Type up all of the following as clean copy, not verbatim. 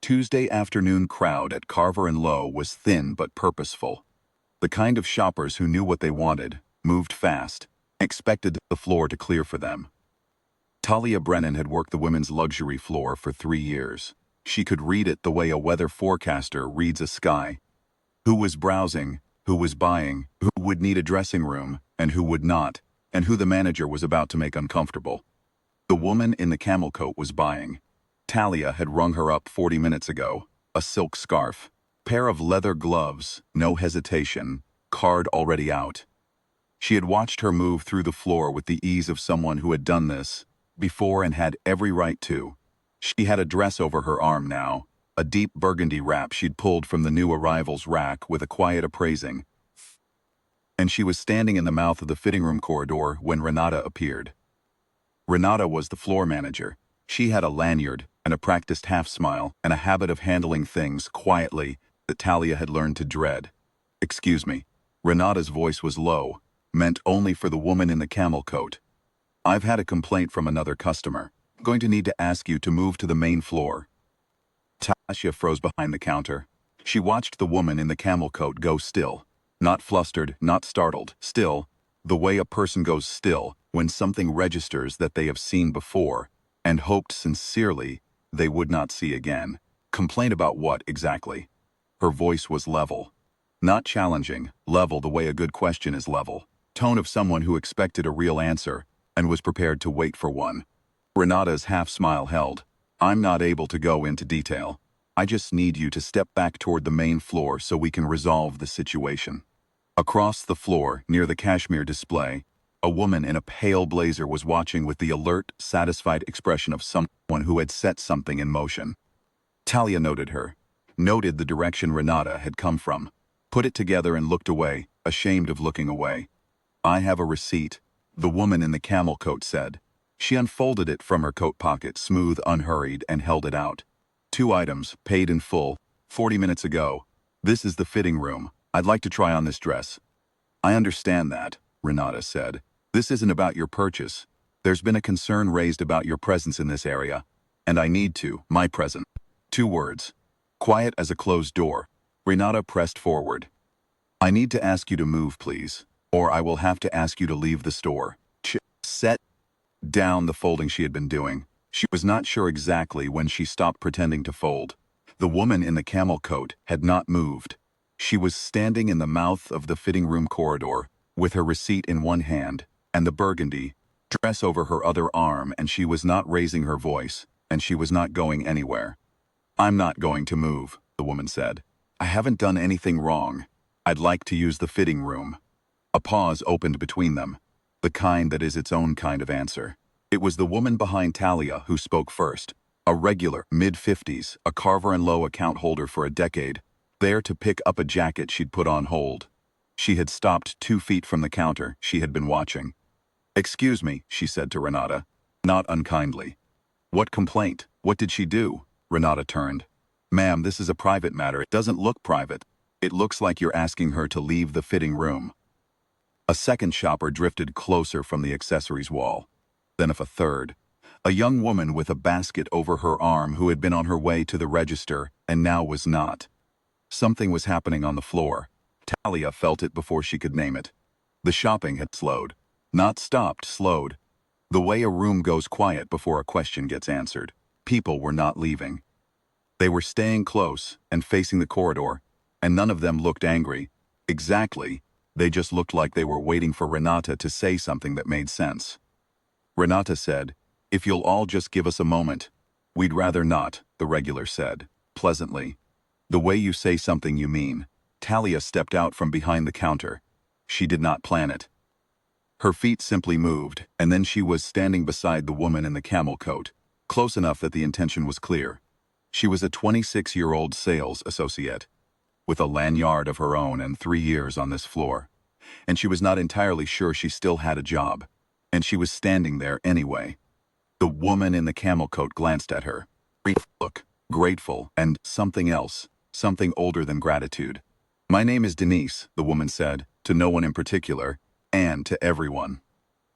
Tuesday afternoon crowd at Carver and Lowe was thin but purposeful. The kind of shoppers who knew what they wanted, moved fast, expected the floor to clear for them. Talia Brennan had worked the women's luxury floor for 3 years. She could read it the way a weather forecaster reads a sky. Who was browsing, who was buying, who would need a dressing room, and who would not, and who the manager was about to make uncomfortable. The woman in the camel coat was buying. Talia had rung her up 40 minutes ago. A silk scarf, pair of leather gloves, no hesitation, card already out. She had watched her move through the floor with the ease of someone who had done this before and had every right to. She had a dress over her arm now, a deep burgundy wrap she'd pulled from the new arrival's rack with a quiet appraising. And she was standing in the mouth of the fitting room corridor when Renata appeared. Renata was the floor manager. She had a lanyard and a practiced half-smile and a habit of handling things quietly that Talia had learned to dread. "Excuse me." Renata's voice was low, meant only for the woman in the camel coat. "I've had a complaint from another customer. I'm going to need to ask you to move to the main floor." Talia froze behind the counter. She watched the woman in the camel coat go still. Not flustered, not startled, still, the way a person goes still when something registers that they have seen before and hoped sincerely they would not see again. Complaint about what, exactly? Her voice was level. Not challenging, level the way a good question is level. Tone of someone who expected a real answer and was prepared to wait for one. Renata's half-smile held. "I'm not able to go into detail. I just need you to step back toward the main floor so we can resolve the situation." Across the floor, near the cashmere display, a woman in a pale blazer was watching with the alert, satisfied expression of someone who had set something in motion. Talia noted her, noted the direction Renata had come from, put it together and looked away, ashamed of looking away. "I have a receipt," the woman in the camel coat said. She unfolded it from her coat pocket, smooth, unhurried, and held it out. "2 items, paid in full, 40 minutes ago. This is the fitting room. I'd like to try on this dress." "I understand that," Renata said. "This isn't about your purchase. There's been a concern raised about your presence in this area, and I need my presence." 2 words. Quiet as a closed door. Renata pressed forward. "I need to ask you to move, please, or I will have to ask you to leave the store." Set down the folding she had been doing. She was not sure exactly when she stopped pretending to fold. The woman in the camel coat had not moved. She was standing in the mouth of the fitting room corridor, with her receipt in one hand, and the burgundy dress over her other arm, and she was not raising her voice, and she was not going anywhere. "I'm not going to move," the woman said. "I haven't done anything wrong. I'd like to use the fitting room." A pause opened between them, the kind that is its own kind of answer. It was the woman behind Talia who spoke first, a regular, mid-50s, a Carver and Lowe account holder for a decade, there to pick up a jacket she'd put on hold. She had stopped 2 feet from the counter she had been watching. "Excuse me," she said to Renata, not unkindly. "What complaint? What did she do?" Renata turned. "Ma'am, this is a private matter. It doesn't look private. It looks like you're asking her to leave the fitting room." A second shopper drifted closer from the accessories wall. Then a third. A young woman with a basket over her arm who had been on her way to the register and now was not. Something was happening on the floor. Talia felt it before she could name it. The shopping had slowed. Not stopped, slowed. The way a room goes quiet before a question gets answered. People were not leaving. They were staying close and facing the corridor, and none of them looked angry. Exactly. They just looked like they were waiting for Renata to say something that made sense. Renata said, "If you'll all just give us a moment." "We'd rather not," the regular said, pleasantly. "The way you say something you mean." Talia stepped out from behind the counter. She did not plan it. Her feet simply moved, and then she was standing beside the woman in the camel coat, close enough that the intention was clear. She was a 26-year-old sales associate, with a lanyard of her own and 3 years on this floor. And she was not entirely sure she still had a job. And she was standing there anyway. The woman in the camel coat glanced at her. Brief look, grateful, and something else, something older than gratitude. "My name is Denise," the woman said, to no one in particular, and to everyone.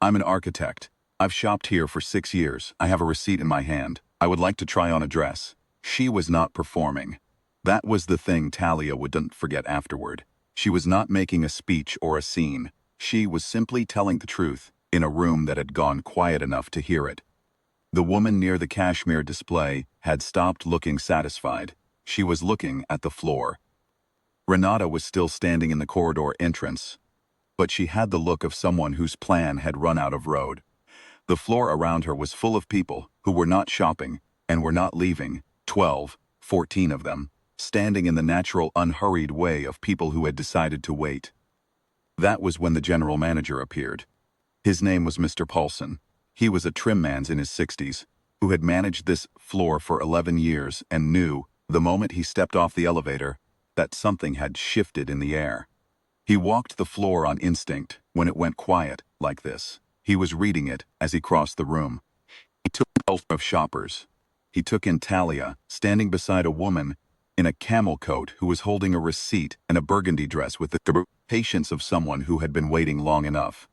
"I'm an architect. I've shopped here for 6 years. I have a receipt in my hand. I would like to try on a dress." She was not performing. That was the thing Talia wouldn't forget afterward. She was not making a speech or a scene. She was simply telling the truth in a room that had gone quiet enough to hear it. The woman near the cashmere display had stopped looking satisfied. She was looking at the floor. Renata was still standing in the corridor entrance, but she had the look of someone whose plan had run out of road. The floor around her was full of people who were not shopping and were not leaving, 12, 14 of them, standing in the natural, unhurried way of people who had decided to wait. That was when the general manager appeared. His name was Mr. Paulson. He was a trim man in his 60s, who had managed this floor for 11 years and knew, the moment he stepped off the elevator, that something had shifted in the air. He walked the floor on instinct when it went quiet like this. He was reading it as he crossed the room. He took in of shoppers. He took in Talia, standing beside a woman in a camel coat who was holding a receipt and a burgundy dress with the patience of someone who had been waiting long enough.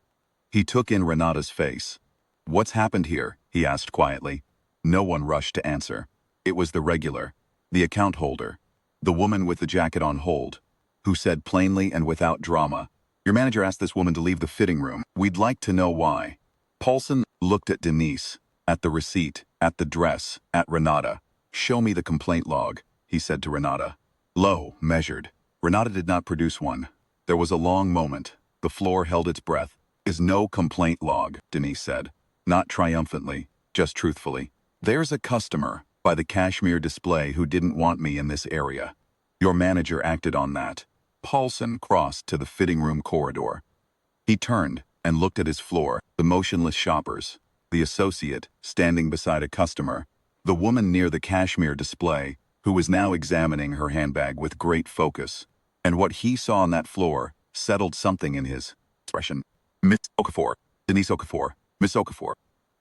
He took in Renata's face. "What's happened here?" he asked quietly. No one rushed to answer. It was the regular, the account holder, the woman with the jacket on hold, who said plainly and without drama, "Your manager asked this woman to leave the fitting room. We'd like to know why." Paulson looked at Denise, at the receipt, at the dress, at Renata. "Show me the complaint log," he said to Renata. Low, measured. Renata did not produce one. There was a long moment. The floor held its breath. "Is no complaint log," Denise said. Not triumphantly, just truthfully. "There's a customer by the cashmere display who didn't want me in this area. Your manager acted on that." Paulson crossed to the fitting room corridor. He turned and looked at his floor, the motionless shoppers, the associate standing beside a customer, the woman near the cashmere display, who was now examining her handbag with great focus. And what he saw on that floor settled something in his expression. "Miss Okafor, Denise Okafor, Miss Okafor."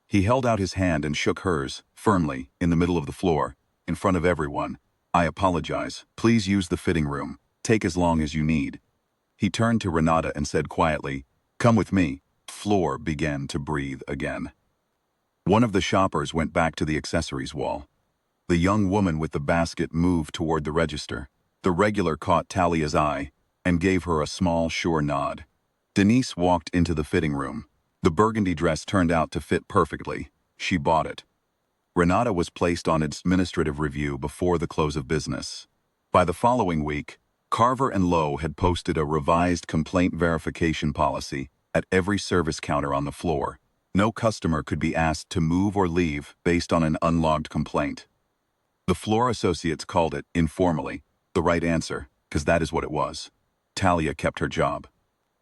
He held out his hand and shook hers, firmly, in the middle of the floor, in front of everyone. "I apologize. Please use the fitting room. Take as long as you need." He turned to Renata and said quietly, "Come with me." Floor began to breathe again. One of the shoppers went back to the accessories wall. The young woman with the basket moved toward the register. The regular caught Talia's eye and gave her a small, sure nod. Denise walked into the fitting room. The burgundy dress turned out to fit perfectly. She bought it. Renata was placed on administrative review before the close of business. By the following week, Carver and Lowe had posted a revised complaint verification policy at every service counter on the floor. No customer could be asked to move or leave based on an unlogged complaint. The floor associates called it, informally, the right answer, because that is what it was. Talia kept her job.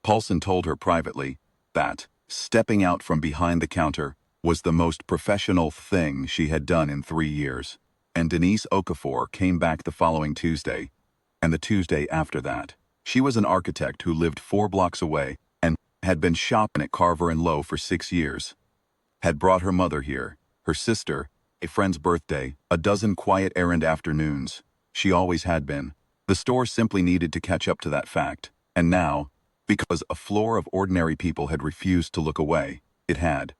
Paulson told her privately that stepping out from behind the counter was the most professional thing she had done in 3 years. And Denise Okafor came back the following Tuesday, and the Tuesday after that. She was an architect who lived 4 blocks away and had been shopping at Carver and Lowe for 6 years. Had brought her mother here, her sister, a friend's birthday, a dozen quiet errand afternoons. She always had been. The store simply needed to catch up to that fact. And now, because a floor of ordinary people had refused to look away, it had.